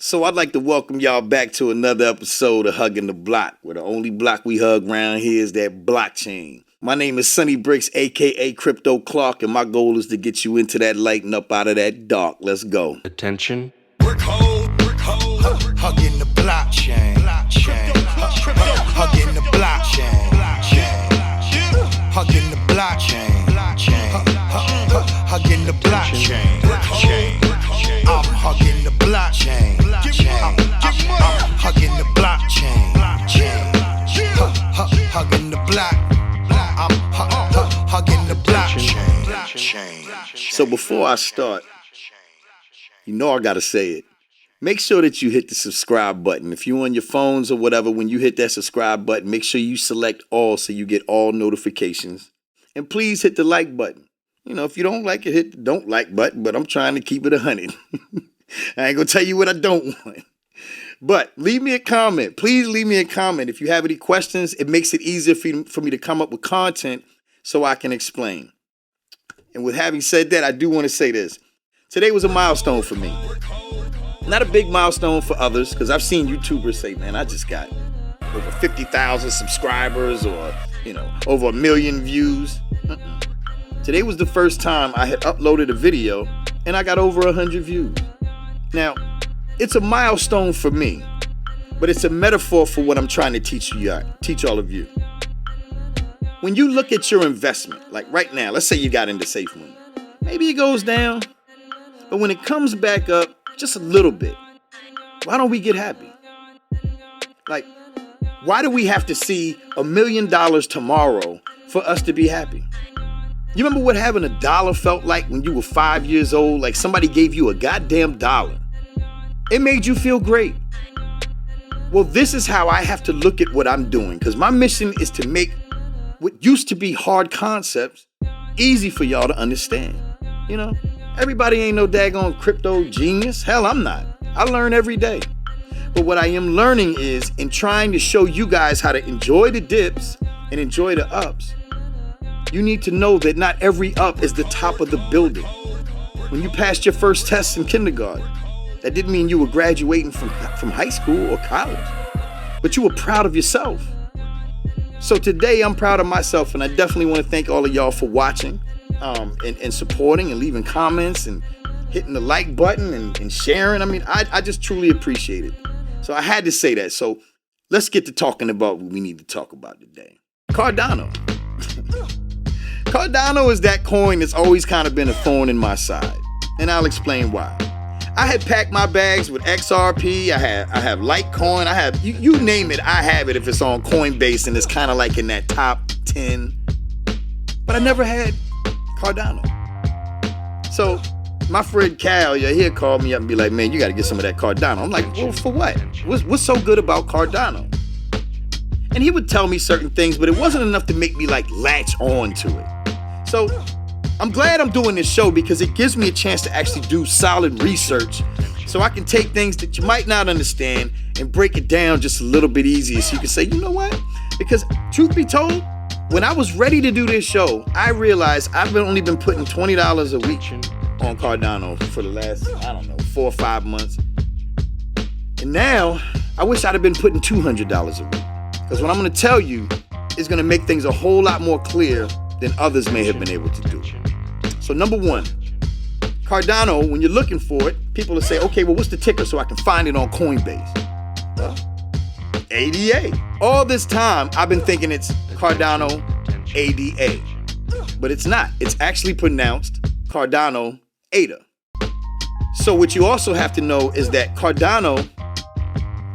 So I'd like to welcome y'all back to another episode of Hugging the Block, where the only block we hug around here is that blockchain. My name is Sonny Bricks, aka Crypto Clark, and my goal is to get you into that light and up out of that dark. Let's go. Attention. Hugging the blockchain. Hugging the blockchain. Hugging the blockchain. Hugging the blockchain. I'm hugging the blockchain. I'm hugging the blockchain. Hugging the block. I'm hugging the blockchain. So before I start, you know I gotta say it. Make sure that you hit the subscribe button. If you're on your phones or whatever, when you hit that subscribe button, make sure you select all so you get all notifications. And please hit the like button. You know, if you don't like it, hit the don't like button, but I'm trying to keep it 100. I ain't gonna tell you what I don't want. But leave me a comment. Please leave me a comment. If you have any questions, it makes it easier for me to come up with content so I can explain. And with having said that, I do want to say this. Today was a milestone for me. Not a big milestone for others, because I've seen YouTubers say, man, I just got over 50,000 subscribers or, over 1 million views. Today was the first time I had uploaded a video and I got over 100 views. Now, it's a milestone for me, but it's a metaphor for what I'm trying to teach all of you. When you look at your investment, like right now, let's say you got into safe money. Maybe it goes down, but when it comes back up just a little bit, why don't we get happy? Like, why do we have to see $1 million tomorrow for us to be happy? You remember what having $1 felt like when you were 5 years old? Like somebody gave you a goddamn dollar. It made you feel great. Well, this is how I have to look at what I'm doing, because my mission is to make what used to be hard concepts easy for y'all to understand. Everybody ain't no daggone crypto genius. Hell, I'm not. I learn every day. But what I am learning is in trying to show you guys how to enjoy the dips and enjoy the ups, you need to know that not every up is the top of the building. When you passed your first test in kindergarten, that didn't mean you were graduating from high school or college, but you were proud of yourself. So today I'm proud of myself, and I definitely want to thank all of y'all for watching and supporting and leaving comments and hitting the like button and sharing. I mean, I just truly appreciate it. So I had to say that. So let's get to talking about what we need to talk about today. Cardano. Cardano is that coin that's always kind of been a thorn in my side, and I'll explain why. I had packed my bags with XRP, I have Litecoin, I have, you name it, I have it if it's on Coinbase and it's kind of like in that top 10. But I never had Cardano. So my friend Cal, he'll call me up and be like, man, you got to get some of that Cardano. I'm like, well, for what? What's so good about Cardano? And he would tell me certain things, but it wasn't enough to make me latch on to it. So I'm glad I'm doing this show because it gives me a chance to actually do solid research so I can take things that you might not understand and break it down just a little bit easier so you can say, you know what? Because truth be told, when I was ready to do this show, I realized I've only been putting $20 a week on Cardano for the last, 4 or 5 months. And now I wish I'd have been putting $200 a week. Because what I'm going to tell you is going to make things a whole lot more clear than others may have been able to do. So number one, Cardano, when you're looking for it, people will say, okay, well, what's the ticker so I can find it on Coinbase? Well, ADA. All this time, I've been thinking it's Cardano ADA, but it's not. It's actually pronounced Cardano ADA. So what you also have to know is that Cardano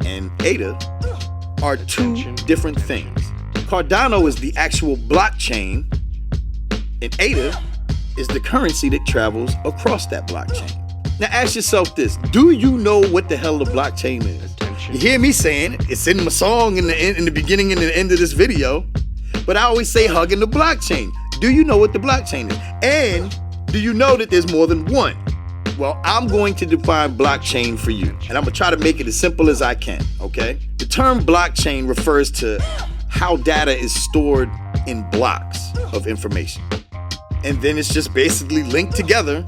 and ADA are two different things. Cardano is the actual blockchain, and ADA is the currency that travels across that blockchain. Now ask yourself this, do you know what the hell the blockchain is? You hear me saying it, it's in my song in the beginning and the end of this video, but I always say hugging the blockchain. Do you know what the blockchain is? And do you know that there's more than one? Well, I'm going to define blockchain for you, and I'm gonna try to make it as simple as I can, okay? The term blockchain refers to how data is stored in blocks of information. And then it's just basically linked together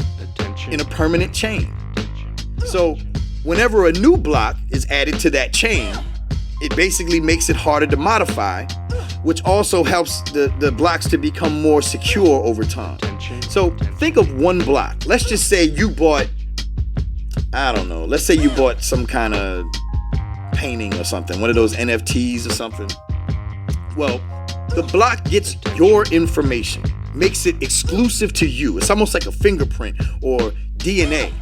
in a permanent chain. So whenever a new block is added to that chain, it basically makes it harder to modify, which also helps the blocks to become more secure over time. So think of one block. Let's just say you bought, I don't know, let's say you bought some kind of painting or something, one of those NFTs or something. Well, the block gets your information, makes it exclusive to you. It's almost like a fingerprint or DNA,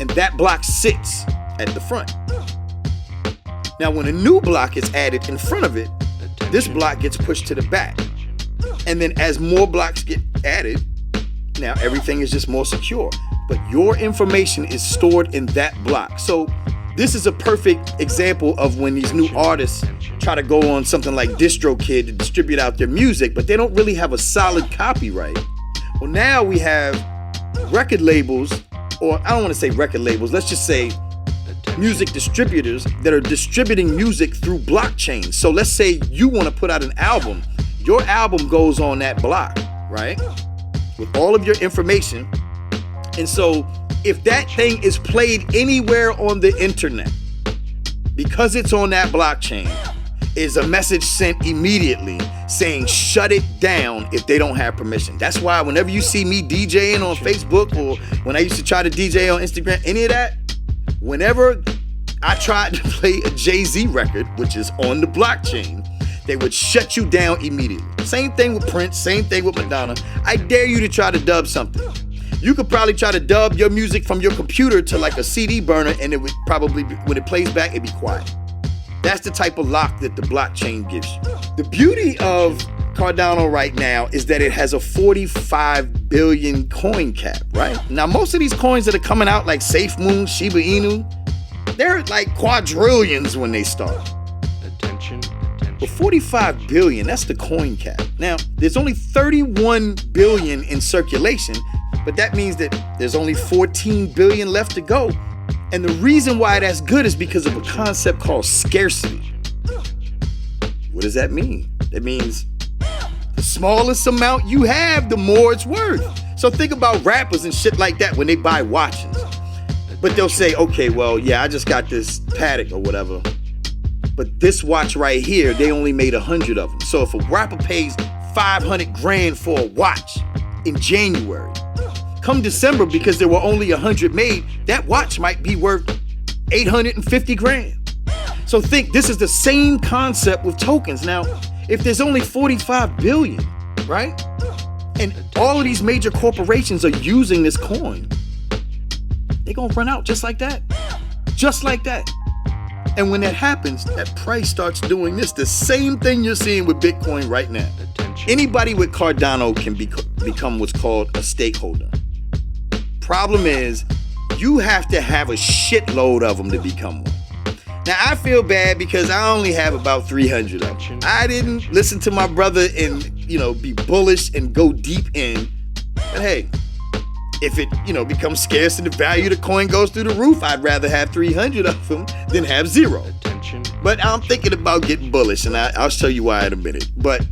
and that block sits at the front. Now, when a new block is added in front of it, this block gets pushed to the back. And then as more blocks get added, now everything is just more secure. But your information is stored in that block. So this is a perfect example of when these new artists try to go on something like DistroKid to distribute out their music, but they don't really have a solid copyright. Well, now we have record labels, or I don't want to say record labels, let's just say music distributors that are distributing music through blockchains. So let's say you want to put out an album. Your album goes on that block, right? With all of your information. And so if that thing is played anywhere on the internet, because it's on that blockchain, is a message sent immediately saying shut it down if they don't have permission. That's why whenever you see me DJing on Facebook, or when I used to try to DJ on Instagram, any of that, whenever I tried to play a Jay-Z record, which is on the blockchain, they would shut you down immediately. Same thing with Prince, same thing with Madonna. I dare you to try to dub something. You could probably try to dub your music from your computer to like a CD burner, and it would probably, when it plays back, it'd be quiet. That's the type of lock that the blockchain gives you. The beauty of Cardano right now is that it has a 45 billion coin cap, right? Now, most of these coins that are coming out like SafeMoon, Shiba Inu, they're like quadrillions when they start. But 45 billion, that's the coin cap. Now, there's only 31 billion in circulation, but that means that there's only 14 billion left to go. And the reason why that's good is because of a concept called scarcity. What does that mean? That means the smallest amount you have, the more it's worth. So think about rappers and shit like that when they buy watches. But they'll say, okay, well, yeah, I just got this Patek or whatever. But this watch right here, they only made 100 of them. So if a rapper pays 500 grand for a watch in January, come December, because there were only 100 made, that watch might be worth 850 grand. So think, this is the same concept with tokens. Now, if there's only 45 billion, right? And all of these major corporations are using this coin, they're gonna run out just like that. Just like that. And when that happens, that price starts doing this. The same thing you're seeing with Bitcoin right now. Anybody with Cardano can become what's called a stakeholder. Problem is, you have to have a shitload of them to become one. Now, I feel bad because I only have about 300 of them. I didn't listen to my brother and, be bullish and go deep in. But hey, if it, becomes scarce and the value of the coin goes through the roof, I'd rather have 300 of them than have zero. But I'm thinking about getting bullish, and I'll show you why in a minute. But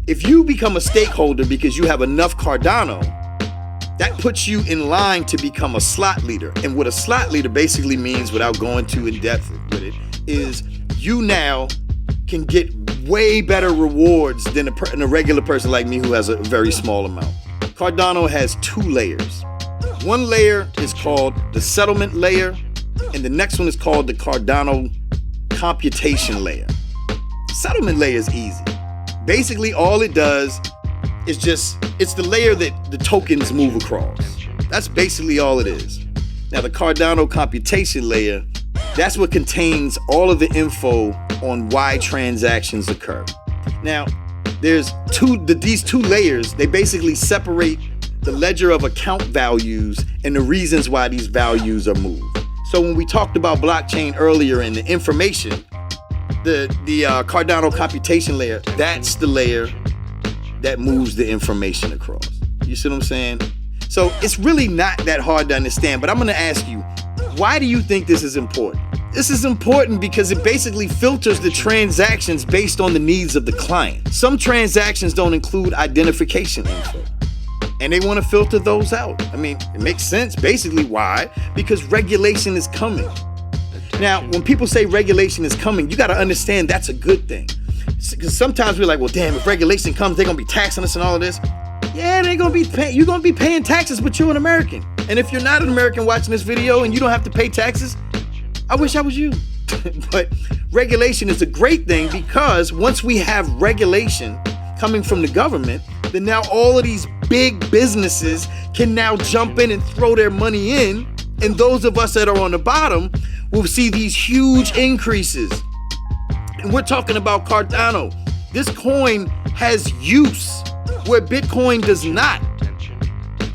if you become a stakeholder because you have enough Cardano, that puts you in line to become a slot leader. And what a slot leader basically means, without going too in depth with it, is you now can get way better rewards than a regular person like me who has a very small amount. Cardano has 2 layers. One layer is called the settlement layer, and the next one is called the Cardano computation layer. Settlement layer is easy. Basically, all it does is it's the layer that the tokens move across. That's basically all it is. Now, the Cardano computation layer, that's what contains all of the info on why transactions occur. Now, there's these 2 layers, they basically separate the ledger of account values and the reasons why these values are moved. So when we talked about blockchain earlier and the information, the Cardano computation layer, that's the layer that moves the information across. You see what I'm saying? So it's really not that hard to understand, but I'm gonna ask you, why do you think this is important? This is important because it basically filters the transactions based on the needs of the client. Some transactions don't include identification info, and they want to filter those out. I mean, it makes sense. Basically, why? Because regulation is coming. Now, when people say regulation is coming, you got to understand that's a good thing. Because sometimes we're like, well, damn, if regulation comes, they're going to be taxing us and all of this. Yeah, they're going to be you're going to be paying taxes, but you're an American. And if you're not an American watching this video and you don't have to pay taxes, I wish I was you. But regulation is a great thing, because once we have regulation coming from the government, then now all of these big businesses can now jump in and throw their money in. And those of us that are on the bottom will see these huge increases. And we're talking about Cardano. This coin has use where Bitcoin does not.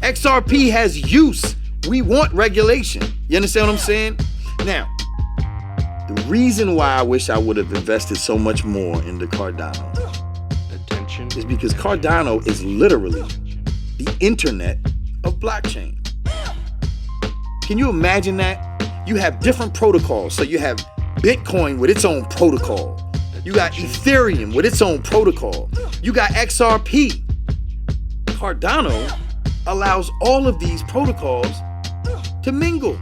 XRP has use. We want regulation. You understand what I'm saying? Now, the reason why I wish I would have invested so much more into Cardano is because Cardano is literally the internet of blockchain. Can you imagine that? You have different protocols. So you have Bitcoin with its own protocol. You got Ethereum with its own protocol. You got XRP. Cardano allows all of these protocols to mingle.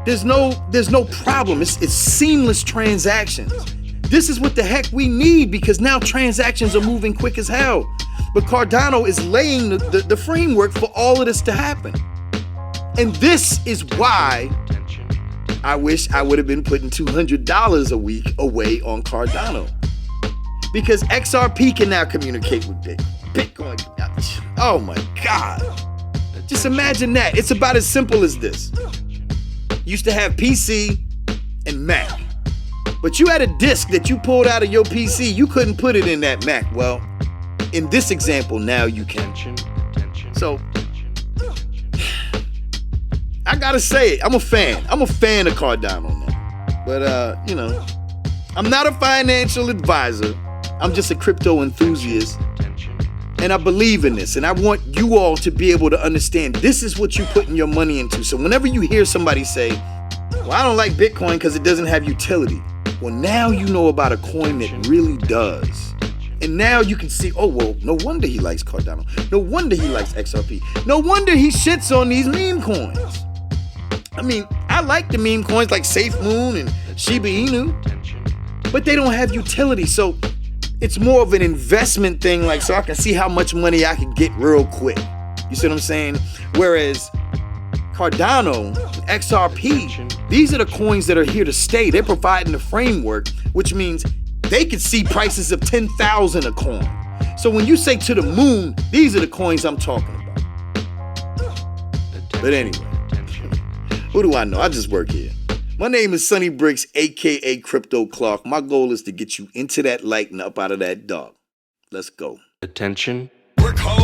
There's no problem. It's seamless transactions. This is what the heck we need, because now transactions are moving quick as hell. But Cardano is laying the framework for all of this to happen. And this is why I wish I would have been putting $200 a week away on Cardano. Because XRP can now communicate with Bitcoin. Oh my God. Just imagine that. It's about as simple as this. Used to have PC and Mac. But you had a disk that you pulled out of your PC. You couldn't put it in that Mac. Well, in this example, now you can. So, I gotta say it. I'm a fan. I'm a fan of Cardano now. But, I'm not a financial advisor. I'm just a crypto enthusiast. And I believe in this. And I want you all to be able to understand this is what you're putting your money into. So whenever you hear somebody say, well, I don't like Bitcoin because it doesn't have utility. Well, now you know about a coin that really does. And now you can see, oh, well, no wonder he likes Cardano. No wonder he likes XRP. No wonder he shits on these meme coins. I mean, I like the meme coins like SafeMoon and Shiba Inu, but they don't have utility. So it's more of an investment thing, like, so I can see how much money I can get real quick. You see what I'm saying? Whereas Cardano, XRP, these are the coins that are here to stay. They're providing the framework, which means they could see prices of 10,000 a coin. So when you say to the moon, these are the coins I'm talking about. But anyway, who do I know? I just work here. My name is Sonny Bricks, aka Crypto Clark. My goal is to get you into that light and up out of that dark. Let's go. Attention. Work hard.